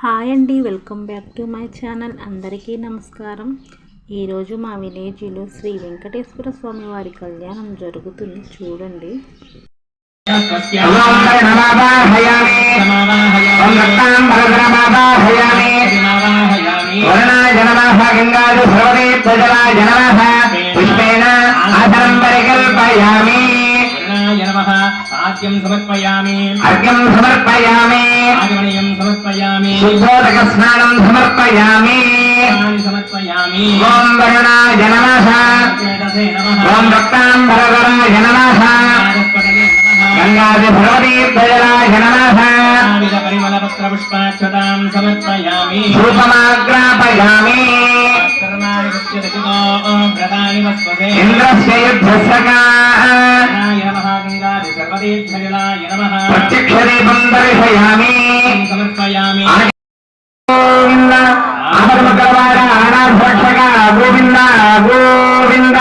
Hi అండి, welcome back to my channel. అందరికీ నమస్కారం. ఈరోజు మా విలేజ్లో శ్రీ వెంకటేశ్వర స్వామి వారి కళ్యాణం జరుగుతుంది, చూడండి. आद्यं समर्पयामि आगमनीयं समर्पयामि शुद्धोदक स्नानं समर्पयामि समर्पयामि ओम वरुणाय नमः ओम रक्तांबरधराय नमः गंगादि भगवतीभ्यजलाय नमः परिमलपत्रपुष्पाक्षतां समर्पयामि धूपमाग्रापयामि इंद्रस्य युद्धस्य प्रत्यक्षदीपं दर्शयामि समर्पयामि गोविंद आधर्मकरवाण अनाथरक्षक गोविंद गोविंद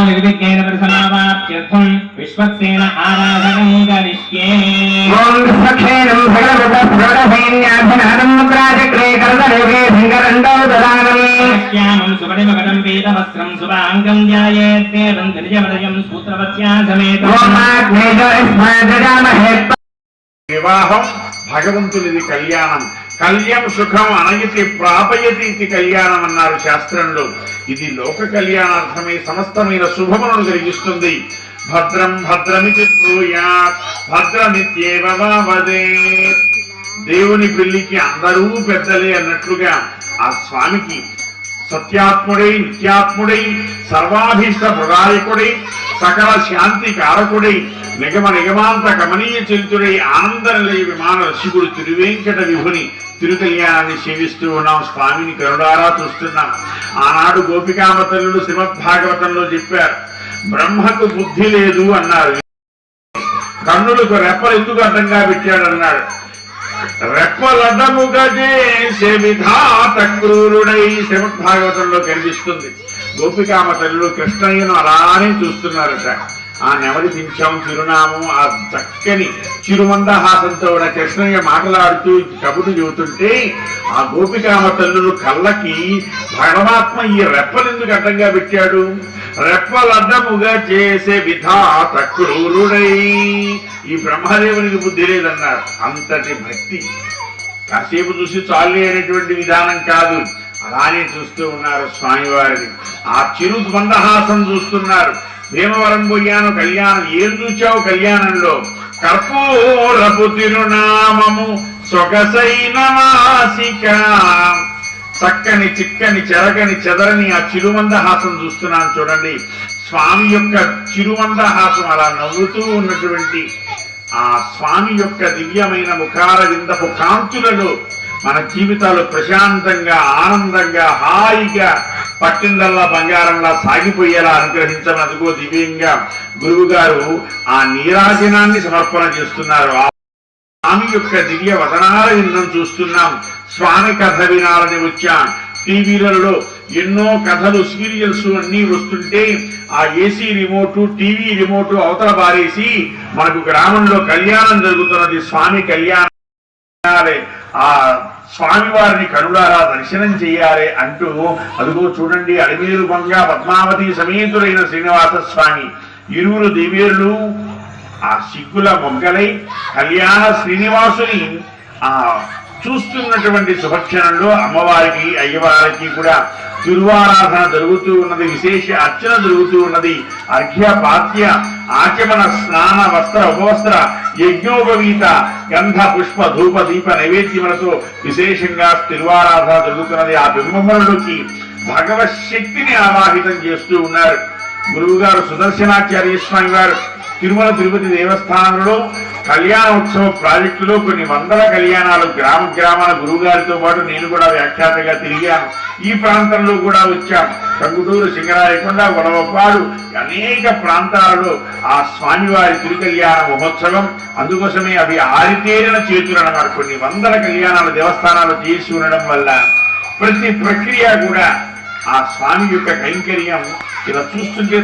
निर्विघ्नेन प्रसन्नावाप्त्यर्थं विश्वक्सेन आराधनं करिष्ये ओम विश्वक्षेणं भगवतः प्रणसैन्याधिनादं मुद्राचक्रे करदलेभे भिङ्गरण्डौ ददानम् श्यामं सुपरिमकटं पीतवस्त्रं शुभाङ्गं ध्यायेत् देवं गिरिजवदयं सूत्रवत्या समेतं ओम आग्नेयो स्मृजामहे వివాహం భగవంతునిది కళ్యాణం. కళ్యం సుఖం అనగితి ప్రాపయతి ఇది కళ్యాణం అన్నారు శాస్త్రంలో. ఇది లోక కళ్యాణార్థమై సమస్తమైన శుభములను కలిగిస్తుంది. భద్రం భద్రమితి బ్రూయాత్ భద్రమిత్యేవ వదేత్. దేవుని పెళ్లికి అందరూ పెద్దలే అన్నట్లుగా ఆ స్వామికి సత్యాత్ముడై నిత్యాత్ముడై సర్వాభీష్ట ప్రదాయకుడై సకల శాంతి కారకుడై నిగమ నిగమాంత కమనీయ చరితుడై ఆనంద నిలయ విమాన రసికుడు తిరువేంకట విభుని తిరుకల్యాణాన్ని సేవిస్తూ ఉన్నాం. స్వామిని కరుణారా చూస్తున్నాం. ఆనాడు గోపికామతల్లుడు శ్రీమద్భాగవతంలో చెప్పారు, బ్రహ్మకు బుద్ధి లేదు అన్నారు. కన్నులకు రెప్పలు ఎందుకు అడ్డంగా పెట్టాడన్నాడు. రెప్పలడ్డముగా చేసే విధాత క్రూరుడై శ్రీమద్భాగవతంలో కనిపిస్తుంది. గోపికామతల్లుడు కృష్ణయ్యను అలానే చూస్తున్నారట. ఆ నెమలి పింఛం చిరునామం ఆ చక్కని చిరుమందహాసంతో ఉన్న కృష్ణయ్య మాట్లాడుతూ కబురు చెబుతుంటే ఆ గోపికామ తల్లులు కళ్ళకి పరమాత్మ ఈ రెప్పలెందుకు అడ్డంగా పెట్టాడు. రెప్పలడ్డముగా చేసే విధాత క్రూరుడై. ఈ బ్రహ్మదేవునికి బుద్ధి లేదన్నారు. అంతటి భక్తి కాసేపు చూసి చాలు అనేటువంటి విధానం కాదు, అలానే చూస్తూ ఉన్నారు స్వామివారిని. ఆ చిరు మందహాసం చూస్తున్నారు. భీమవరం పోయాను కళ్యాణం, ఏం చూచావు కళ్యాణంలో? కర్పూరపు తిరునామము సొగసైన వాసిక. చక్కని చిక్కని చెరగని చెదరని ఆ చిరుమందహాసం చూస్తున్నాను చూడండి. స్వామి యొక్క చిరుమందహాసం అలా నవ్వుతూ ఉన్నటువంటి ఆ స్వామి యొక్క దివ్యమైన ముఖార విందపు కాంతులలో మన జీవితాలు ప్రశాంతంగా ఆనందంగా హాయిగా పట్టిందల్లా బంగారంలా సాగిపోయేలా అనుగ్రహించమని అదిగో దివ్యంగా గురువు గారు ఆ నీరాజనాన్ని సమర్పణ చేస్తున్నారు. ఆ స్వామి యొక్క దివ్య వదనాల విందం చూస్తున్నాం. స్వామి కథ వినాలని వచ్చాం. టీవీలలో ఎన్నో కథలు సీరియల్స్ అన్నీ వస్తుంటే ఆ ఏసీ రిమోటు టీవీ రిమోటు అవతల బారేసి మనకు గ్రామంలో కళ్యాణం జరుగుతున్నది. స్వామి కళ్యాణం ఆ స్వామివారిని కనులారా దర్శనం చెయ్యాలి అంటూ అదుగో చూడండి, అడవిలు బొంగ పద్మావతి సమేతుడైన శ్రీనివాస స్వామి ఇరువురు దేవేరులు ఆ సిగ్గుల మొగ్గలై కళ్యాణ శ్రీనివాసుని ఆ చూస్తున్నటువంటి శుభక్షణంలో అమ్మవారికి అయ్యవారికి కూడా తిరువారాధన జరుగుతూ ఉన్నది. విశేష అర్చన జరుగుతూ ఉన్నది. అర్ఘ్య పాద్య ఆచమన స్నాన వస్త్ర ఉపవస్త్ర యజ్ఞోపవీత గంధ పుష్ప ధూప దీప నైవేద్యములతో విశేషంగా తిరువారాధన జరుగుతున్నది. ఆ బింబములలోకి భగవత్ శక్తిని ఆవాహితం చేస్తూ ఉన్నారు. గురువు గారు సుదర్శనాచార్య స్వామి వారు తిరుమల తిరుపతి దేవస్థానంలో కళ్యాణోత్సవ ప్రాజెక్టులో కొన్ని వందల కళ్యాణాలు గ్రామ గ్రామాల గురువు గారితో పాటు నేను కూడా వ్యాఖ్యాతగా తిరిగాను. ఈ ప్రాంతంలో కూడా వచ్చాం. కంగుటూరు, సింగరాయకొండ, గొడవపాడు అనేక ప్రాంతాలలో ఆ స్వామివారి తిరుకళ్యాణ మహోత్సవం. అందుకోసమే అవి ఆరితేరిన చేతులన్నమాట. కొన్ని వందల కళ్యాణాలు దేవస్థానాలు చేసి ఉండడం వల్ల ప్రతి ప్రక్రియ కూడా ఆ స్వామి యొక్క కైంకర్యం ఇలా చూస్తుంటే